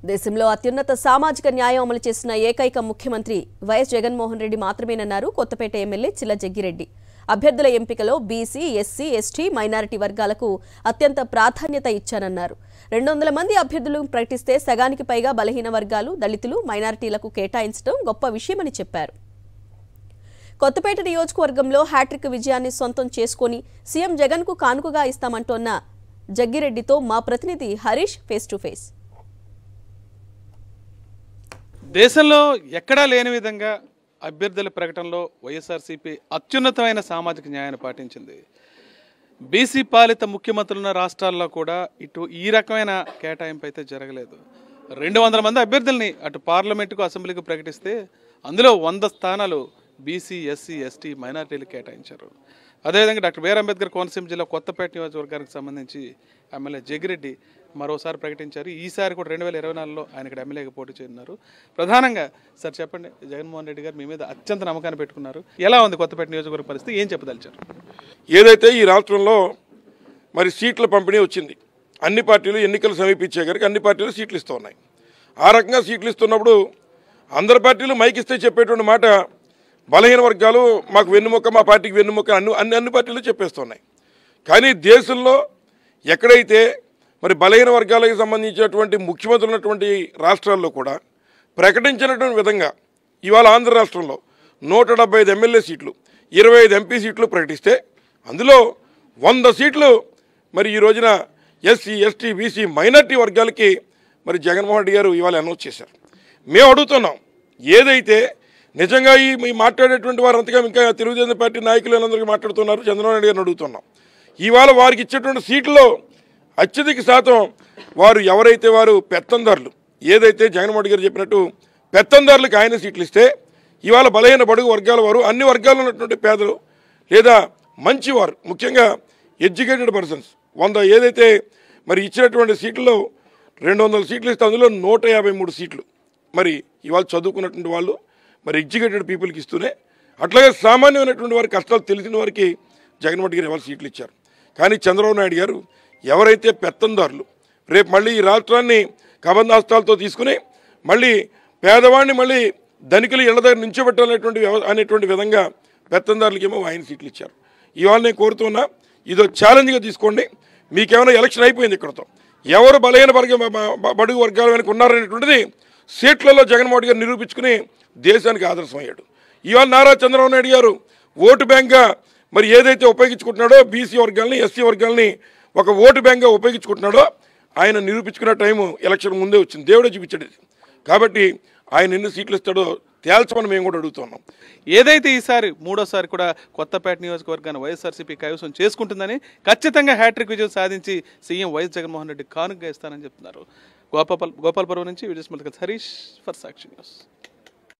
దేశంలో అత్యున్నత సామాజిక న్యాయం అమలు చేసిన ఏకైక ముఖ్యమంత్రి వైఎస్ జగన్మోహన్ రెడ్డి మాత్రమేనన్నారు కొత్తపేట ఎమ్మెల్యే చిల్ల జగ్గిరెడ్డి. అభ్యర్థుల ఎంపికలో బీసీ, ఎస్సీ, ఎస్టీ, మైనారిటీ వర్గాలకు అత్యంత ప్రాధాన్యత ఇచ్చానన్నారు. 200 మంది అభ్యర్థులను ప్రకటిస్తే సగానికి పైగా బలహీన వర్గాలు, దళితులు, మైనారిటీలకు కేటాయించడం గొప్ప విషయమని చెప్పారు. కొత్తపేట నియోజకవర్గంలో హ్యాట్రిక్ విజయాన్ని సొంతం చేసుకుని సీఎం జగన్కు కానుకగా ఇస్తామంటోన్న జగ్గిరెడ్డితో మా ప్రతినిధి హరీష్ ఫేస్ టు ఫేస్. దేశంలో ఎక్కడా లేని విధంగా అభ్యర్థుల ప్రకటనలో వైఎస్ఆర్సీపీ అత్యున్నతమైన సామాజిక న్యాయాన్ని పాటించింది. బీసీ పాలిత ముఖ్యమంత్రులున్న రాష్ట్రాల్లో కూడా ఇటు ఈ రకమైన కేటాయింపు అయితే జరగలేదు. 200 మంది అభ్యర్థుల్ని అటు పార్లమెంటుకు, అసెంబ్లీకి ప్రకటిస్తే అందులో 100 స్థానాలు బీసీ, ఎస్సీ, ఎస్టీ, మైనారిటీలు కేటాయించారు. అదేవిధంగా డాక్టర్ బిఆర్ అంబేద్కర్ కోనసీమ జిల్లా కొత్తపేట నియోజకవర్గానికి సంబంధించి ఎమ్మెల్యే జగ్గిరెడ్డి మరోసారి ప్రకటించారు. ఈసారి కూడా 2024లో ఆయన ఇక్కడ ఎమ్మెల్యేగా పోటీ చేయనున్నారు. ప్రధానంగా సార్ చెప్పండి, జగన్మోహన్ రెడ్డి గారు మీ మీద అత్యంత నమ్మకాన్ని పెట్టుకున్నారు. ఎలా ఉంది కొత్తపేట నియోజకవర్గ పరిస్థితి, ఏం చెప్పదలిచారు? ఏదైతే ఈ రాష్ట్రంలో మరి సీట్ల పంపిణీ వచ్చింది, అన్ని పార్టీలు ఎన్నికలు సమీపించే గారికి అన్ని పార్టీలు సీట్లు ఇస్తూ ఉన్నాయి. ఆ రకంగా సీట్లు ఇస్తున్నప్పుడు అందరి పార్టీలు మైకిస్తే చెప్పేటువంటి మాట బలహీన వర్గాలు మాకు వెన్నుముక్క, మా పార్టీకి వెన్నుముక్క అన్ని పార్టీలు చెప్పేస్తున్నాయి. కానీ దేశంలో ఎక్కడైతే మరి బలహీన వర్గాలకు సంబంధించినటువంటి ముఖ్యమంత్రులు ఉన్నటువంటి రాష్ట్రాల్లో కూడా ప్రకటించినటువంటి విధంగా ఇవాళ ఆంధ్ర రాష్ట్రంలో 175 ఎమ్మెల్యే సీట్లు, 25 ఎంపీ సీట్లు ప్రకటిస్తే అందులో 100 సీట్లు మరి ఈ రోజున ఎస్సీ, ఎస్టీ, బీసీ, మైనార్టీ వర్గాలకి మరి జగన్మోహన్ రెడ్డి గారు ఇవాళ అనౌన్స్ చేశారు. మేము అడుగుతున్నాం, ఏదైతే నిజంగా ఈ మాట్లాడేటువంటి వారు అంతగా ఇంకా తెలుగుదేశం పార్టీ నాయకులందరికీ మాట్లాడుతున్నారు, చంద్రబాబు నాయుడు గారిని అడుగుతున్నాం. ఇవాళ వారికి ఇచ్చేటువంటి సీట్లలో అత్యధిక శాతం వారు ఎవరైతే వారు పెత్తందారులు, ఏదైతే జగన్మోహన్ రెడ్డి గారు చెప్పినట్టు పెత్తందారులకు ఆయన సీట్లు ఇస్తే ఇవాళ బలహీన బడుగు వర్గాల వారు, అన్ని వర్గాల్లో ఉన్నటువంటి పేదలు లేదా మంచివారు, ముఖ్యంగా ఎడ్యుకేటెడ్ పర్సన్స్ 100 ఏదైతే మరి ఇచ్చినటువంటి సీట్లలో 200 సీట్లు ఇస్తే అందులో 153 సీట్లు మరి ఇవాళ చదువుకున్నటువంటి వాళ్ళు మరి ఎడ్యుకేటెడ్ పీపుల్కి ఇస్తూనే అట్లాగే సామాన్యమైనటువంటి వారి కష్టాలు తెలిసిన వారికి జగన్మోహన్ రెడ్డి గారు ఇవాళ సీట్లు ఇచ్చారు. కానీ చంద్రబాబు నాయుడు గారు ఎవరైతే పెత్తందారులు రేపు మళ్ళీ ఈ రాష్ట్రాన్ని కబంధాస్తాలతో తీసుకుని మళ్ళీ పేదవాడిని మళ్ళీ ధనికులు ఇళ్ల దగ్గర నించోబెట్టాలనేటువంటి విధంగా పెత్తందారులకేమో ఆయన సీట్లు ఇచ్చారు. ఇవాళ నేను కోరుతున్నా, ఇదో ఛాలెంజ్గా తీసుకోండి. మీకేమైనా ఎలక్షన్ అయిపోయింది, ఇక్కడతో ఎవరు బలహీన బడుగు వర్గాల వెనక ఉన్నారనేటువంటిది సీట్లలో జగన్మోహన్ రెడ్డి గారు నిరూపించుకుని దేశానికి ఆదర్శం అయ్యాడు. ఇవాళ నారా చంద్రబాబు నాయుడు గారు ఓటు బ్యాంక్గా మరి ఏదైతే ఉపయోగించుకుంటున్నాడో బీసీ వర్గాలని, ఎస్సీ వర్గాలని ఒక ఓటు బ్యాంక్గా ఉపయోగించుకుంటున్నాడో ఆయన నిరూపించుకున్న టైము ఎలక్షన్ ముందే వచ్చింది, దేవుడే చూపించాడు. కాబట్టి ఆయన ఎన్ని సీట్లు ఇస్తాడో తేల్చమని మేము కూడా అడుగుతున్నాం. ఏదైతే ఈసారి మూడోసారి కూడా కొత్తపేట నియోజకవర్గాన్ని వైఎస్ఆర్సీపీ కైవసం చేసుకుంటుందని, ఖచ్చితంగా హ్యాట్రిక్ విజయం సాధించి సీఎం వైఎస్ జగన్మోహన్ రెడ్డి కానుకగా ఇస్తానని చెప్తున్నారు. గోపాల్పురం నుంచి videos Harish for Sakshi news.